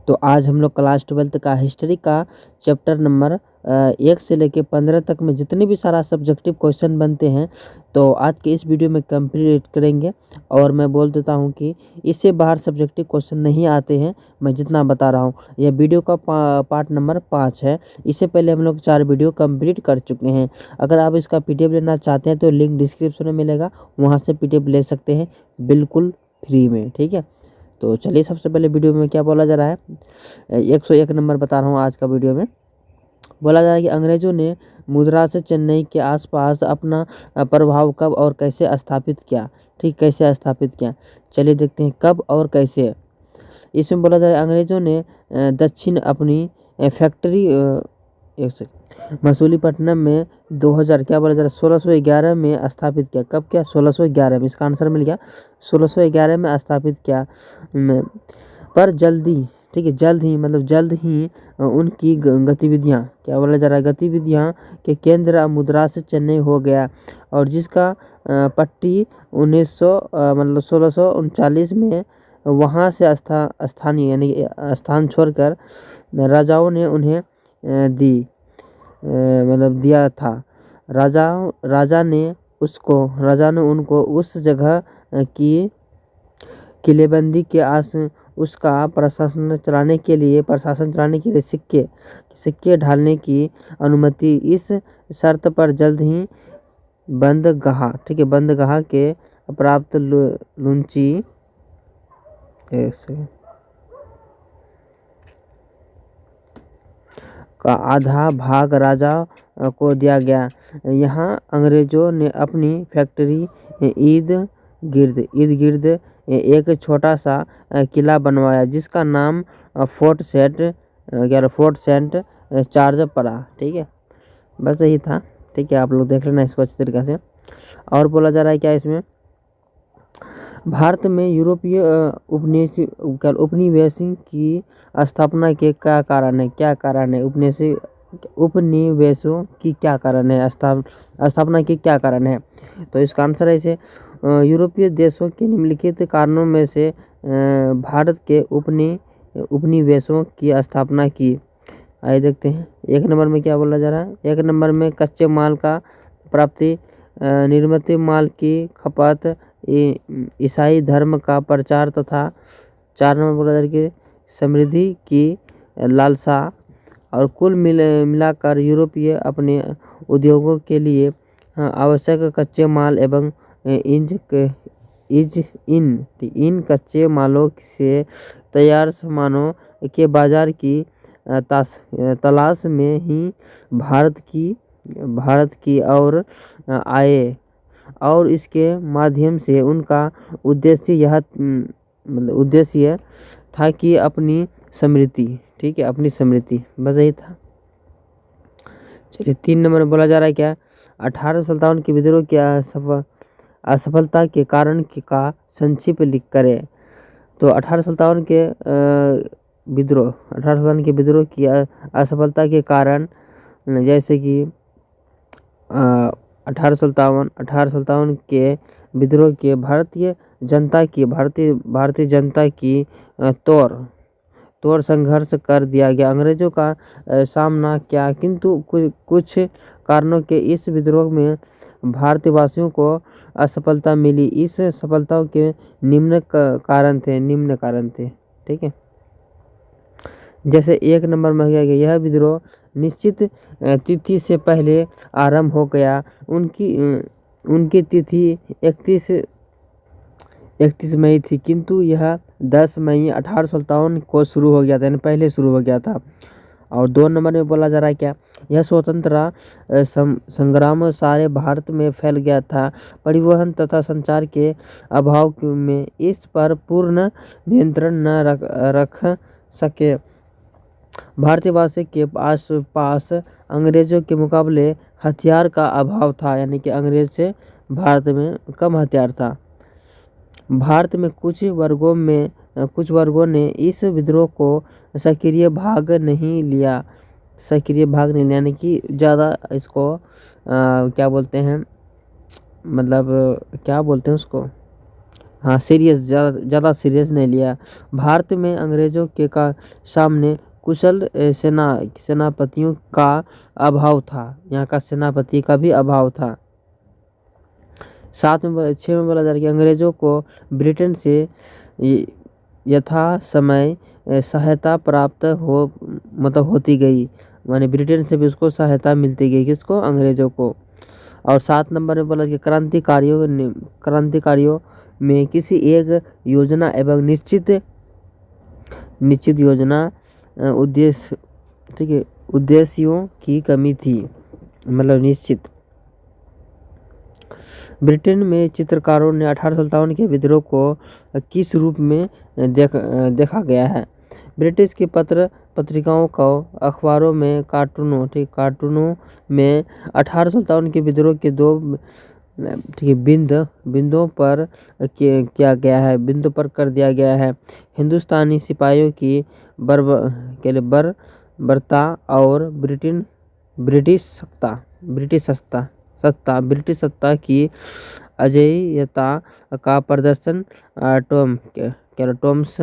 तो आज हम लोग क्लास 12 का हिस्ट्री का चैप्टर नंबर 1 से लेके 15 तक में जितने भी सारा सब्जेक्टिव क्वेश्चन बनते हैं तो आज के इस वीडियो में कंप्लीट करेंगे। और मैं बोल देता हूं कि इससे बाहर सब्जेक्टिव क्वेश्चन नहीं आते हैं, मैं जितना बता रहा हूं। यह वीडियो का पार्ट नंबर 5 है। इससे पहले हम लोग 4 वीडियो कंप्लीट कर चुके हैं। अगर आप इसका पीडीएफ लेना चाहते हैं तो लिंक डिस्क्रिप्शन में मिलेगा, वहाँ से पीडीएफ ले सकते हैं बिल्कुल फ्री में। ठीक है, तो चलिए सबसे पहले वीडियो में क्या बोला जा रहा है, 101 नंबर बता रहा हूँ आज का वीडियो में। बोला जा रहा है कि अंग्रेजों ने मद्रास से चेन्नई के आसपास अपना प्रभाव कब और कैसे स्थापित किया। ठीक, कैसे स्थापित किया, चलिए देखते हैं कब और कैसे। इसमें बोला जा रहा है अंग्रेजों ने दक्षिण अपनी फैक्ट्री मसूलीपट्टनम में 2000 क्या बोला जा रहा है 1611 में स्थापित किया। कब क्या, 1611 में। इसका आंसर मिल गया, 1611 में स्थापित किया। पर जल्दी, ठीक है, जल्द ही मतलब जल्द ही उनकी गतिविधियाँ, क्या बोला जा रहा है, गतिविधियाँ के केंद्र मद्रास से चेन्नई हो गया, और जिसका पट्टी 1900 मतलब 1639 में वहाँ से स्थानीय यानी स्थान छोड़कर राजाओं ने उन्हें मतलब दिया था। राजा ने उनको उस जगह की किलेबंदी के उसका प्रशासन चलाने के लिए सिक्के ढालने की अनुमति, इस शर्त पर जल्द ही बंदगाह, ठीक है, बंदगाह के प्राप्त लुंची का आधा भाग राजा को दिया गया। यहाँ अंग्रेजों ने अपनी फैक्ट्री ईद गिर्द एक छोटा सा किला बनवाया, जिसका नाम फोर्ट सेंट चार्ज पड़ा। ठीक है, बस यही था। ठीक है, आप लोग देख लेना इसको अच्छी तरीके से। और बोला जा रहा है क्या इसमें, भारत में यूरोपीय उपनिवेशों की स्थापना के क्या कारण है। क्या कारण है उपनिवेशों की, क्या कारण है स्थापना की, क्या कारण है। तो इसका आंसर है इसे यूरोपीय देशों के निम्नलिखित कारणों में से भारत के उपनिवेशों की स्थापना की। आइए देखते हैं 1 नंबर में क्या बोला जा रहा है। 1 नंबर में कच्चे माल का प्राप्ति, निर्मित माल की खपत, ईसाई धर्म का प्रचार तथा 4 नंबर बोला जा रहा है कि समृद्धि की लालसा, और कुल मिलाकर यूरोपीय अपने उद्योगों के लिए आवश्यक कच्चे माल एवं इन कच्चे मालों से तैयार सामानों के बाजार की तलाश में ही भारत की और आए, और इसके माध्यम से उनका उद्देश्य था कि अपनी समृद्धि, ठीक है, अपनी समृद्धि, बस यही था। चलिए 3 नंबर में बोला जा रहा है क्या, 1857 के विद्रोह की असफलता के कारण का संक्षिप्त लिख करें। तो 1857 के विद्रोह की असफलता के कारण, जैसे कि 1857 के विद्रोह के भारतीय जनता की तोड़ संघर्ष कर दिया गया। अंग्रेजों का सामना किया, किंतु कुछ कारणों के इस विद्रोह में भारतवासियों को असफलता मिली। इस सफलताओं के निम्न कारण थे। ठीक है, जैसे 1 नंबर में गया, यह विद्रोह निश्चित तिथि से पहले आरंभ हो गया। उनकी तिथि 31 मई थी, किंतु यह 10 मई 1857 को शुरू हो गया था, यानी पहले शुरू हो गया था। और 2 नंबर में बोला जा रहा है क्या, यह स्वतंत्रता संग्राम सारे भारत में फैल गया था। परिवहन तथा संचार के अभाव में इस पर पूर्ण नियंत्रण न रख सके। भारतवासी के पास अंग्रेजों के मुकाबले हथियार का अभाव था, यानी कि अंग्रेज से भारत में कम हथियार था। भारत में कुछ वर्गों ने इस विद्रोह को सक्रिय भाग नहीं लिया, यानी कि ज़्यादा इसको क्या बोलते हैं, मतलब क्या बोलते हैं उसको, हाँ सीरियस, ज़्यादा सीरियस नहीं लिया। भारत में अंग्रेज़ों के का सामने कुशल सेनापतियों का अभाव था, यहाँ का सेनापति का भी अभाव था। 6 में बोला जा रहा है कि अंग्रेज़ों को ब्रिटेन से यथा समय सहायता प्राप्त होती गई, माने ब्रिटेन से भी उसको सहायता मिलती गई, किसको, अंग्रेज़ों को। और 7 नंबर में बोला कि क्रांतिकारियों में किसी एक योजना एवं निश्चित योजना उद्देश्य, ठीक है, उद्देश्यों की कमी थी, मतलब निश्चित। ब्रिटेन में चित्रकारों ने 1857 के विद्रोह को किस रूप में देखा गया है? ब्रिटिश की पत्रिकाओं को, अखबारों में, कार्टूनों में 1857 के विद्रोह के दो, ठीक है, बिंदुओं पर किया गया है, बिंदु पर कर दिया गया है। हिंदुस्तानी सिपाहियों की बर्बरता और ब्रिटिश सत्ता की अजेयता का प्रदर्शन टॉमस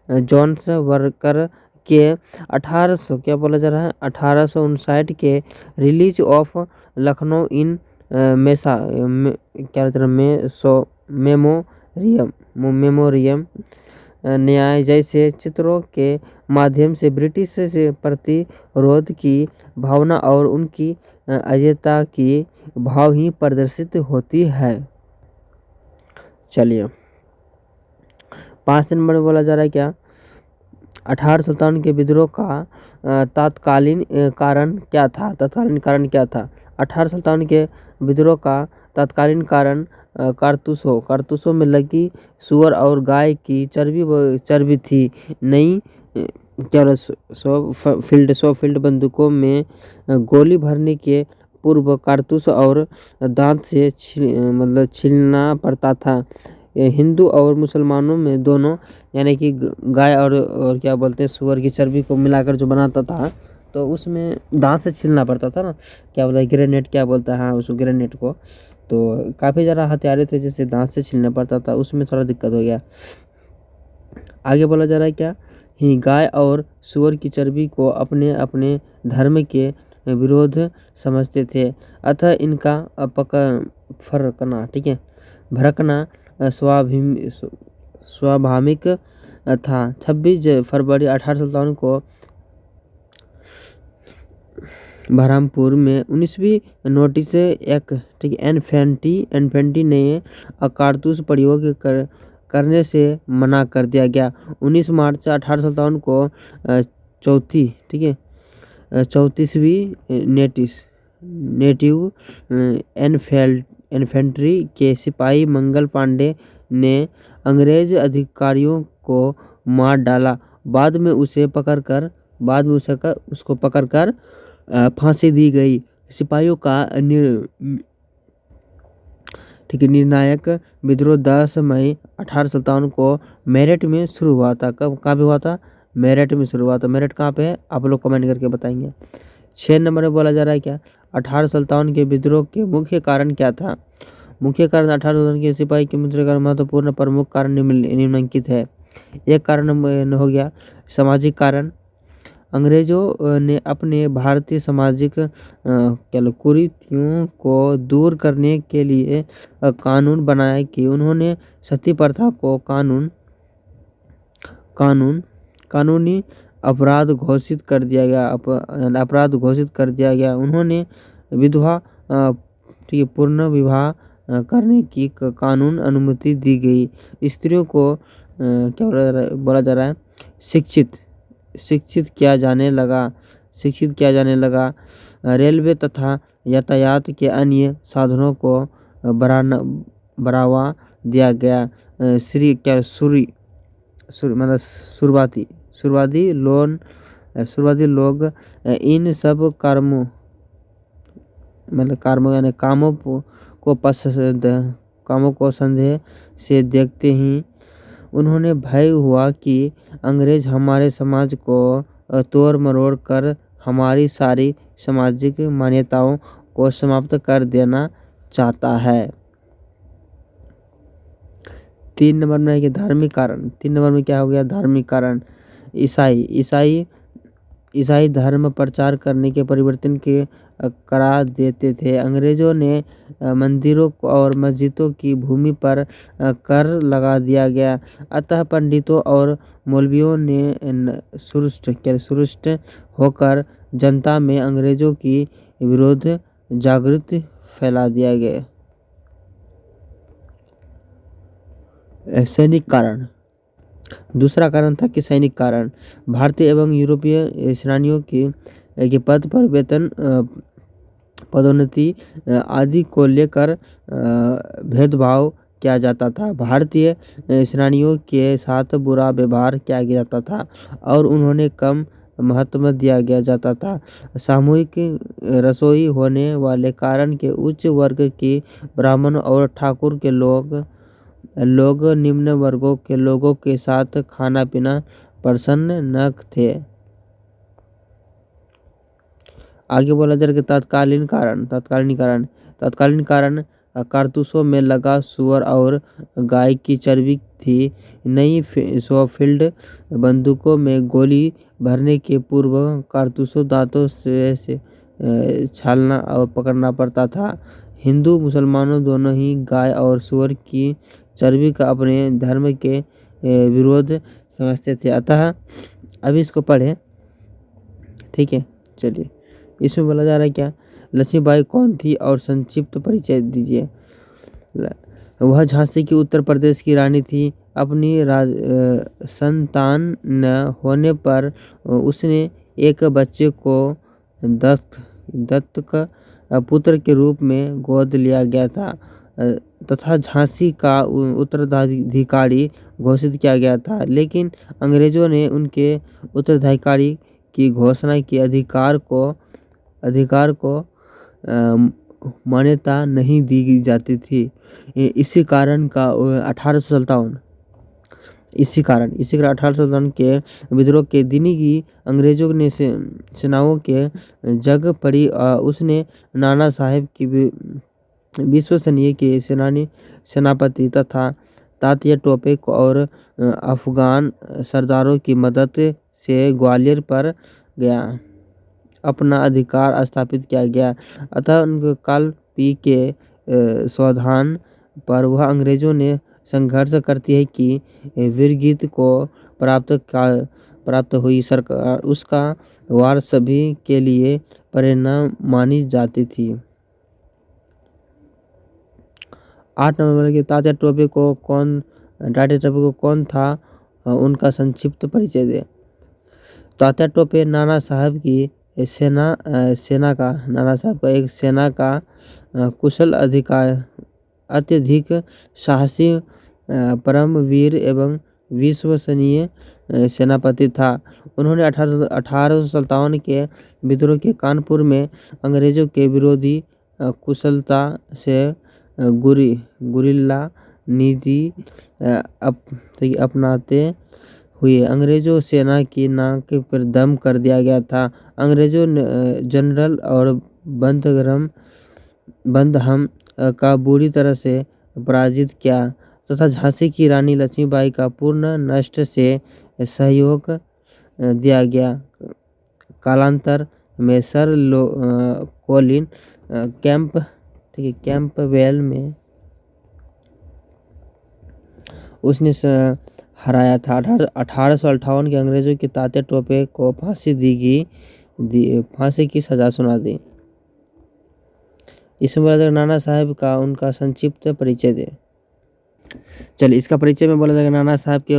जॉन्स वर्कर के 1859 के release of Lucknow in memoriam न्याय जैसे चित्रों के माध्यम से ब्रिटिश से प्रतिरोध की भावना और उनकी अजेयता की भाव ही प्रदर्शित होती है। चलिए 5 नंबर में बोला जा रहा है क्या, 1857 के विद्रोह का तत्कालीन कारण क्या था? 1857 के विद्रोह का तत्कालीन कारण कारतूसों में लगी सुअर और गाय की चर्बी थी। नई 100 फील्ड बंदूकों में गोली भरने के पूर्व कारतूस और दांत से छीलना पड़ता था। हिंदू और मुसलमानों में दोनों, यानी कि गाय और क्या बोलते हैं, सुअर की चर्बी को मिलाकर जो बनाता था, तो उसमें दांत से छीलना पड़ता था ना, क्या बोलता है, ग्रेनेड क्या बोलता है, हाँ उस ग्रेनेड को। तो काफ़ी ज़्यादा हथियारे थे जैसे दांत से छीलना पड़ता था, उसमें थोड़ा दिक्कत हो गया। आगे बोला जा रहा है क्या, ही गाय और सुअर की चर्बी को अपने अपने धर्म के विरोध समझते थे, अतः इनका फरकना, ठीक है, भड़कना स्वाभाविक था। 26 फरवरी 1857 को बरहमपुर में 19वीं नोटिस एक्ट, ठीक है, एनफेंटी ने कारतूस प्रयोग करने से मना कर दिया गया। 19 मार्च 1857 को चौथी, ठीक है, 34वीं नेटिव इन्फेंट्री के सिपाही मंगल पांडे ने अंग्रेज अधिकारियों को मार डाला। बाद में उसको पकड़कर फांसी दी गई। सिपाहियों का ठीक है, निर्णायक विद्रोह 10 मई 1857 को मेरठ में शुरू हुआ था। कहाँ पे हुआ था? मेरठ में शुरू हुआ था। मेरठ कहाँ पे है, आप लोग कमेंट करके बताएंगे। 6 नंबर में बोला जा रहा है क्या, 1857 के विद्रोह के मुख्य कारण क्या था? मुख्य कारण 1857 के सिपाही के मुद्रे का महत्वपूर्ण प्रमुख कारण निम्नलिखित है। एक कारण हो गया सामाजिक कारण। अंग्रेजों ने अपने भारतीय सामाजिक कुरीतियों को दूर करने के लिए कानून बनाया कि उन्होंने सती प्रथा को कानूनी अपराध घोषित कर दिया गया। उन्होंने विधवा पूर्ण विवाह करने की कानून अनुमति दी गई। स्त्रियों को क्या बोला जा रहा है, शिक्षित किया जाने लगा। रेलवे तथा यातायात के अन्य साधनों को बढ़ावा दिया गया। शुरुआती लोग इन सब कामों को संदेह से देखते ही उन्होंने भय हुआ कि अंग्रेज हमारे समाज को तोड़ मरोड़ कर हमारी सारी सामाजिक मान्यताओं को समाप्त कर देना चाहता है। 3 नंबर में है कि धार्मिक कारण। 3 नंबर में क्या हो गया, धार्मिक कारण। ईसाई धर्म प्रचार करने के परिवर्तन के करा देते थे। अंग्रेजों ने मंदिरों और मस्जिदों की भूमि पर कर लगा दिया गया। अतः पंडितों और मौलवियों ने सुरुष्ट होकर जनता में अंग्रेजों की विरोध जागृति फैला दिया गया। सैनिक कारण। दूसरा कारण था कि सैनिक कारण। भारतीय एवं यूरोपीय सेनानियों के पद पर वेतन, पदोन्नति आदि को लेकर भेदभाव किया जाता था। भारतीय सेनानियों के साथ बुरा व्यवहार किया जाता था और उन्होंने कम महत्व दिया गया जाता था। सामूहिक रसोई होने वाले कारण के उच्च वर्ग के ब्राह्मण और ठाकुर के लोग निम्न वर्गों के लोगों के साथ खाना पीना प्रसन्न न थे। आगे बोला जा रहा है तत्कालीन कारण कारतूसों में लगा सुअर और गाय की चर्बी थी। नई फील्ड बंदूकों में गोली भरने के पूर्व कारतूसों दांतों से छालना और पकड़ना पड़ता था। हिंदू मुसलमानों दोनों ही गाय और सुअर की चर्बी का अपने धर्म के विरोध समझते थे। अतः अभी इसको पढ़े, ठीक है। चलिए, इसमें बोला जा रहा है क्या, लक्ष्मीबाई कौन थी और संक्षिप्त परिचय दीजिए। वह झांसी की उत्तर प्रदेश की रानी थी। अपनी संतान न होने पर उसने एक बच्चे को दत्तक पुत्र के रूप में गोद लिया गया था तथा झांसी का उत्तराधिकारी घोषित किया गया था। लेकिन अंग्रेजों ने उनके उत्तराधिकारी की घोषणा की अधिकार को मान्यता नहीं दी जाती थी। इसी कारण 1857 के विद्रोह के दिन ही अंग्रेजों ने सेनाओं के जग पड़ी। उसने नाना साहेब की विश्वसनीय के सेनापति तथा तात्या टोपे और अफगान सरदारों की मदद से ग्वालियर पर गया अपना अधिकार स्थापित किया गया। अतः उनके काल पी के स्वाधान पर वह अंग्रेजों ने संघर्ष करती है कि वीरगति को प्राप्त हुई सरकार उसका वार सभी के लिए प्रेरणा मानी जाती थी। 8 नंबर के तात्या टोपे को कौन था, उनका संक्षिप्त परिचय दे। तात्या टोपे नाना साहब की सेना का कुशल अधिकार, अत्यधिक साहसी, परमवीर एवं विश्वसनीय सेनापति था। उन्होंने 1857 के विद्रोह के कानपुर में अंग्रेजों के विरोधी कुशलता से गुरिल्ला नीति अपनाते हुए अंग्रेजों सेना की नाक पर दम कर दिया गया था। अंग्रेजों जनरल और बंदहम का बुरी तरह से पराजित किया तथा झांसी की रानी लक्ष्मीबाई का पूर्ण नष्ट से सहयोग दिया गया। कालांतर में सर कोलिन कैंपबेल में उसने हराया था। 1858 के अंग्रेजों के तात्या टोपे को फांसी की सजा सुना दी। इसमें बोला जाएगा नाना साहब का उनका संक्षिप्त परिचय दे। चलिए, इसका परिचय में बोला जाएगा नाना साहब के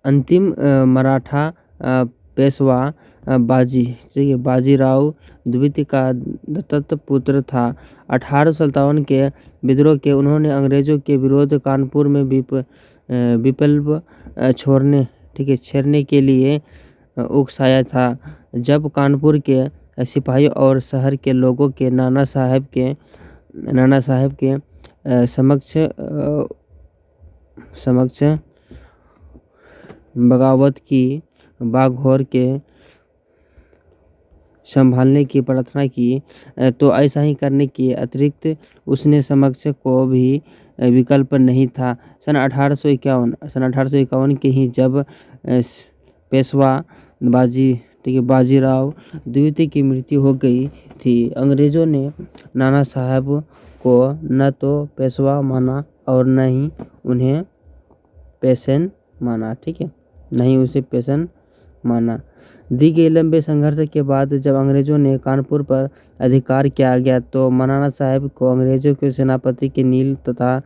अंतिम मराठा पेशवा बाजीराव द्वितीय का दत्तक पुत्र था। 1857 के विद्रोह के उन्होंने अंग्रेजों के विरोध कानपुर में विप्लव छेड़ने के लिए उकसाया था। जब कानपुर के सिपाहियों और शहर के लोगों के नाना साहब के समक्ष बगावत की बागघोर के संभालने की प्रार्थना की तो ऐसा ही करने के अतिरिक्त उसने समक्ष को भी विकल्प नहीं था। सन 1851 के ही जब पेशवा बाजीराव द्वितीय की मृत्यु हो गई थी, अंग्रेजों ने नाना साहब को न तो पेशवा माना और न ही उन्हें पेशन माना। ठीक है, नहीं उसे पेशन माना। दी गई लंबे संघर्ष के बाद जब अंग्रेजों ने कानपुर पर अधिकार किया गया तो नाना साहब को अंग्रेजों के सेनापति के नील तथा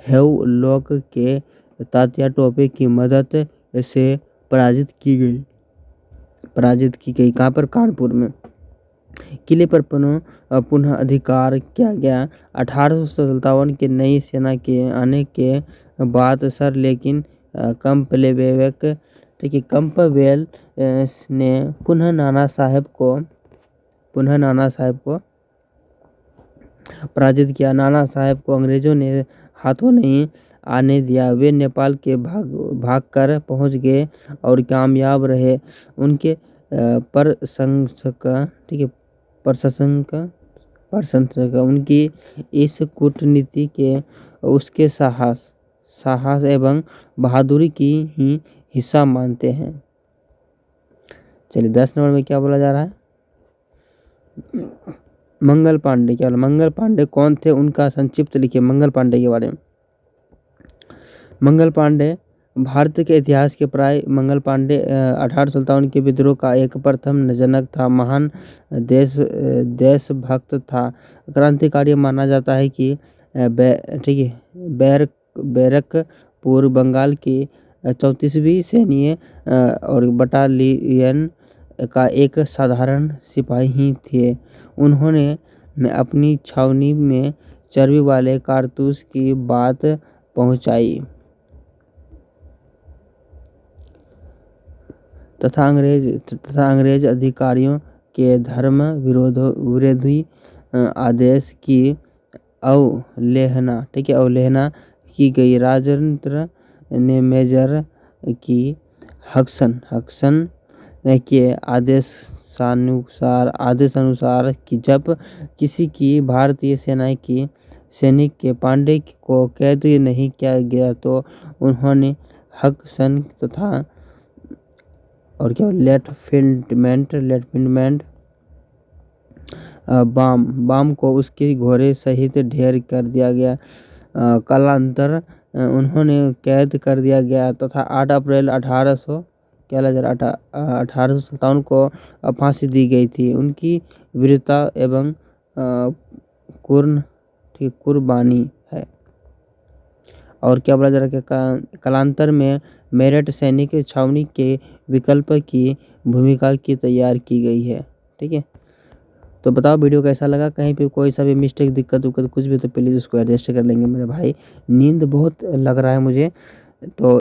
हेवलॉक के तात्या टोपे की मदद से पराजित की गई। कहाँ पर? कानपुर में। किले पर पुनः अधिकार किया गया। 1857 के नई सेना के आने के बाद सर लेकिन कैंपबेल ने पुनः नाना साहब को पराजित किया। नाना साहब को अंग्रेजों ने हाथों नहीं आने दिया। वे नेपाल के भागकर पहुंच गए और कामयाब रहे। उनके प्रशंसक उनकी इस कूटनीति के उसके साहस एवं बहादुरी की ही हिस्सा मानते हैं। चलिए 10 नंबर में क्या बोला जा रहा है? मंगल पांडे। क्या बोला? मंगल पांडे कौन थे, उनका संक्षिप्त लिखिए मंगल पांडे के बारे में। मंगल पांडे भारत के इतिहास के प्राय मंगल पांडे 1857 के विद्रोह का एक प्रथम जनक था। महान देशभक्त था, क्रांतिकारी माना जाता है कि बैरकपुर बंगाल की 34वीं सैन्य और बटालियन का एक साधारण सिपाही ही थे। उन्होंने अपनी छावनी में चर्बी वाले कारतूस की बात पहुंचाई तथा अंग्रेज अधिकारियों के धर्म विरोधी आदेश की अवहेलना की गई। राजतंत्र ने मेजर की हक्सन के आदेशानुसार कि जब किसी की भारतीय सेना की सैनिक के पांडे को कैद नहीं किया गया तो उन्होंने हक्सन तथा और क्या लेफ्टिनेंट बाम को उसके घोड़े सहित ढेर कर दिया गया। कालांतर उन्होंने कैद कर दिया गया तथा 8 अप्रैल 1857 को फांसी दी गई थी। उनकी वीरता एवं कुर्बानी है। और क्या बोला जा रहा है? कालांतर में मेरठ सैनिक छावनी के विकल्प की भूमिका की तैयार की गई है। ठीक है, तो बताओ वीडियो कैसा लगा। कहीं पे कोई सा भी मिस्टेक, दिक्कत कुछ भी तो प्लीज़ उसको एडजस्ट कर लेंगे मेरे भाई। नींद बहुत लग रहा है मुझे, तो